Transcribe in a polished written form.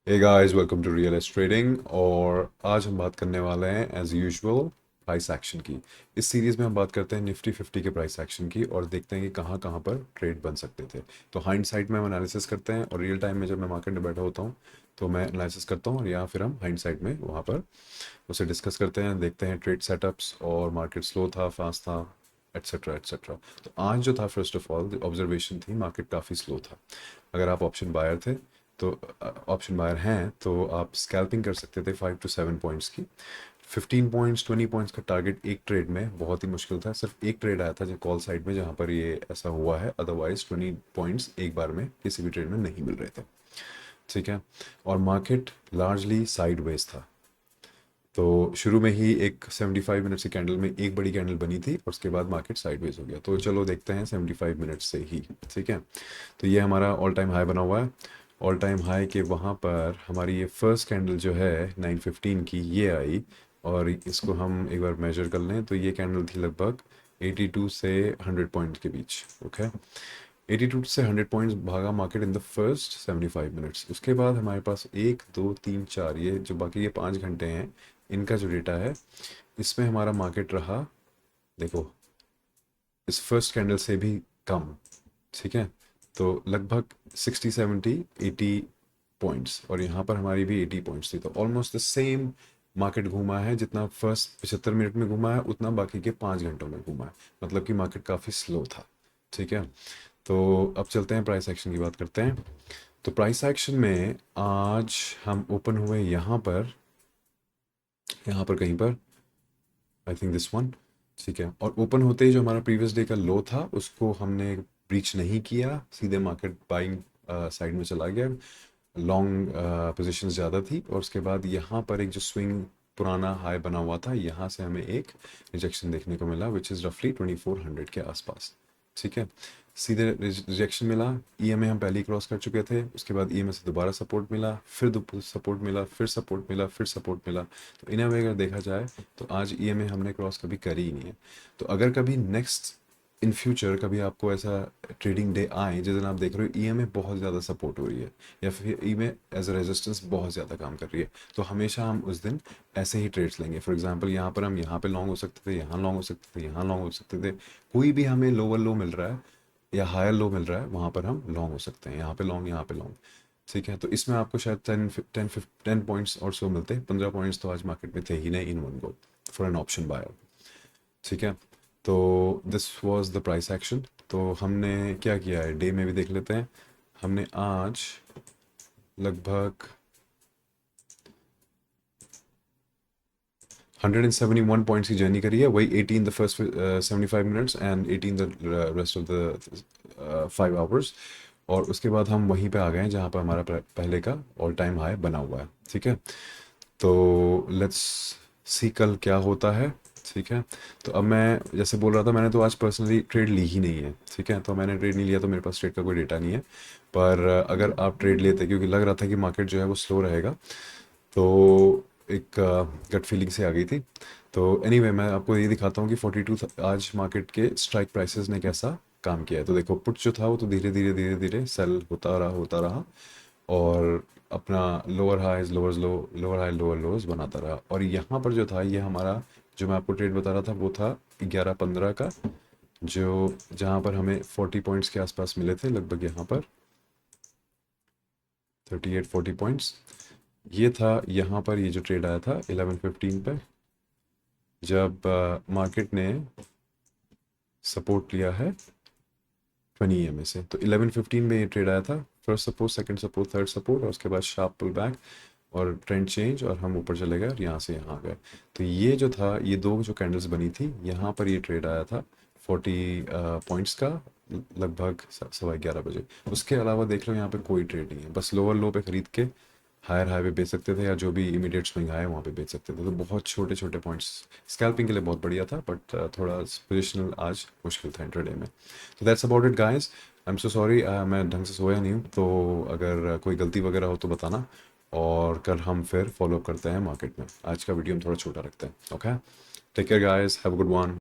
Hey guys, welcome to real estate trading. और आज हम बात करने वाले हैं एज यूजुअल प्राइस एक्शन की। इस सीरीज़ में हम बात करते हैं निफ्टी 50 के प्राइस एक्शन की और देखते हैं कि कहाँ कहाँ पर ट्रेड बन सकते थे। तो हाइंडसाइट में हम एनालिसिस करते हैं और रियल टाइम में जब मैं मार्केट में बैठा होता हूँ तो मैं एनालिसिस करता हूँ, और या फिर हम हाइंडसाइट में वहाँ पर उसे डिस्कस करते हैं, देखते हैं ट्रेड सेटअप्स और मार्केट स्लो था, फास्ट था, एट्सेट्रा एट्सेट्रा। तो आज जो था, फर्स्ट ऑफ ऑल ऑब्जर्वेशन थी, मार्केट काफ़ी स्लो था। अगर आप ऑप्शन बायर थे तो ऑप्शन बायर हैं तो आप स्कैल्पिंग कर सकते थे 5 to 7 पॉइंट्स की। 15 पॉइंट्स 20 पॉइंट्स का टारगेट एक ट्रेड में बहुत ही मुश्किल था। सिर्फ एक ट्रेड आया था जो कॉल साइड में, जहाँ पर ये ऐसा हुआ है, अदरवाइज 20 पॉइंट्स एक बार में किसी भी ट्रेड में नहीं मिल रहे थे। ठीक है। और मार्केट लार्जली साइडवेज था। तो शुरू में ही एक 75 मिनट्स की कैंडल में एक बड़ी कैंडल बनी थी और उसके बाद मार्केट साइडवेज हो गया। तो चलो देखते हैं 75 मिनट्स से ही। ठीक है। तो ये हमारा ऑल टाइम हाई बना हुआ है। ऑल टाइम हाई के वहाँ पर हमारी ये फर्स्ट कैंडल जो है 9:15 की, ये आई। और इसको हम एक बार मेजर कर लें तो ये कैंडल थी लगभग 82 से 100 पॉइंट के बीच। ओके। 82 से 100 पॉइंट्स भागा market in the first 75 minutes. उसके बाद हमारे पास 1 2 3 4, ये जो बाकी ये 5 घंटे हैं, इनका जो डेटा है, इसमें हमारा मार्केट रहा, देखो, इस फर्स्ट कैंडल से भी कम। ठीक है। तो लगभग 60 70 80 पॉइंट्स, और यहाँ पर हमारी भी 80 पॉइंट्स थी। तो ऑलमोस्ट द सेम मार्केट घूमा है, जितना फर्स्ट 75 मिनट में घूमा है उतना बाकी के 5 घंटों में घूमा है। मतलब कि मार्केट काफ़ी स्लो था। ठीक है। तो अब चलते हैं प्राइस एक्शन की बात करते हैं। तो प्राइस एक्शन में आज हम ओपन हुए यहाँ पर कहीं पर, आई थिंक दिस वन। ठीक है। और ओपन होते ही जो हमारा प्रीवियस डे का लो था उसको हमने ब्रीच नहीं किया, सीधे मार्केट बाइंग साइड में चला गया। लॉन्ग पोजीशन ज़्यादा थी और उसके बाद यहाँ पर एक जो स्विंग पुराना हाई बना हुआ था, यहाँ से हमें एक रिजेक्शन देखने को मिला, विच इज़ रफली 2400 के आसपास। ठीक है। सीधे रिजेक्शन मिला। ईएमए हम पहले ही क्रॉस कर चुके थे, उसके बाद ईएमए से दोबारा सपोर्ट मिला, फिर सपोर्ट मिला, फिर सपोर्ट मिला, फिर सपोर्ट मिला। तो इन वे अगर देखा जाए तो आज ईएमए हमने क्रॉस कभी करी ही नहीं है। तो अगर कभी नेक्स्ट इन फ्यूचर कभी आपको ऐसा ट्रेडिंग डे आए जिस दिन आप देख रहे हो ईएमए बहुत ज़्यादा सपोर्ट हो रही है, या फिर ईएमए एज अ रेजिस्टेंस बहुत ज़्यादा काम कर रही है, तो हमेशा हम उस दिन ऐसे ही ट्रेड्स लेंगे। फॉर एग्जांपल यहाँ पर हम यहाँ पे लॉन्ग हो सकते थे, यहाँ लॉन्ग हो सकते थे, यहाँ लॉन्ग हो सकते थे। कोई भी हमें लोअर लो मिल रहा है या हायर लो मिल रहा है, वहाँ पर हम लॉन्ग हो सकते हैं। यहाँ पे लॉन्ग, यहाँ पे लॉन्ग। ठीक है। तो इसमें आपको शायद 10 पॉइंट्स और सो मिलते हैं। 15 पॉइंट्स तो आज मार्केट में थे ही नहीं in one go for an option buyer. ठीक है। तो this was the price action. तो हमने क्या किया है, डे में भी देख लेते हैं। हमने आज लगभग 171 पॉइंट्स की जर्नी करी है, वही 80 in the first 75 minutes and 80 in the rest of the 5 hours. और उसके बाद हम वहीं पे आ गए हैं जहाँ पर हमारा पहले का ऑल टाइम हाई बना हुआ है। ठीक है। तो लेट्स सी कल क्या होता है। ठीक है। तो अब मैं जैसे बोल रहा था, मैंने तो आज पर्सनली ट्रेड ली ही नहीं है। ठीक है। तो मैंने ट्रेड नहीं लिया तो मेरे पास ट्रेड का कोई डेटा नहीं है। पर अगर आप ट्रेड लेते, क्योंकि लग रहा था कि मार्केट जो है वो स्लो रहेगा, तो एक गट फीलिंग से आ गई थी। तो एनीवे मैं आपको ये दिखाता हूँ कि 42 आज मार्केट के स्ट्राइक प्राइसेस ने कैसा काम किया है। तो देखो, पुट जो था वो तो धीरे धीरे धीरे धीरे सेल होता रहा और अपना lower highs lower low, lower high lower lows बनाता रहा। और यहाँ पर जो था, ये हमारा जो मैं आपको ट्रेड बता रहा था वो था 11:15 का, जो जहाँ पर हमें 40 पॉइंट्स के आसपास मिले थे लगभग, यहाँ पर 38 40 पॉइंट्स। ये था यहाँ पर, ये जो ट्रेड आया था 11:15 पे, जब मार्केट ने सपोर्ट लिया है 20 EMA से। तो 11:15 में ये ट्रेड आया था, first support, second support, third support, और उसके बाद शार्प पुल बैक और ट्रेंड चेंज, और हम ऊपर चले गए और यहाँ से यहाँ आ गए। तो ये जो था, ये दो जो कैंडल्स बनी थी, यहाँ पर ये ट्रेड आया था 40 पॉइंट्स का, लगभग 11:15 बजे। उसके अलावा देख लो यहाँ पे कोई ट्रेड नहीं है, बस लोअर लो पे खरीद के हायर हाई पे बेच सकते थे, या जो भी इमीडिएट स्विंग आए वहाँ पे बेच सकते थे। तो बहुत छोटे छोटे पॉइंट्स स्कैल्पिंग के लिए बहुत बढ़िया था, बट थोड़ा पोजिशनल आज मुश्किल था इंट्राडे में। तो that's about it guys. I am so sorry, मैं ढंग से सोया नहीं हूँ, तो अगर कोई गलती वगैरह हो तो बताना। और कल हम फिर फॉलो करते हैं मार्केट में। आज का वीडियो हम थोड़ा छोटा रखते हैं। Okay. Take care guys, have a good one.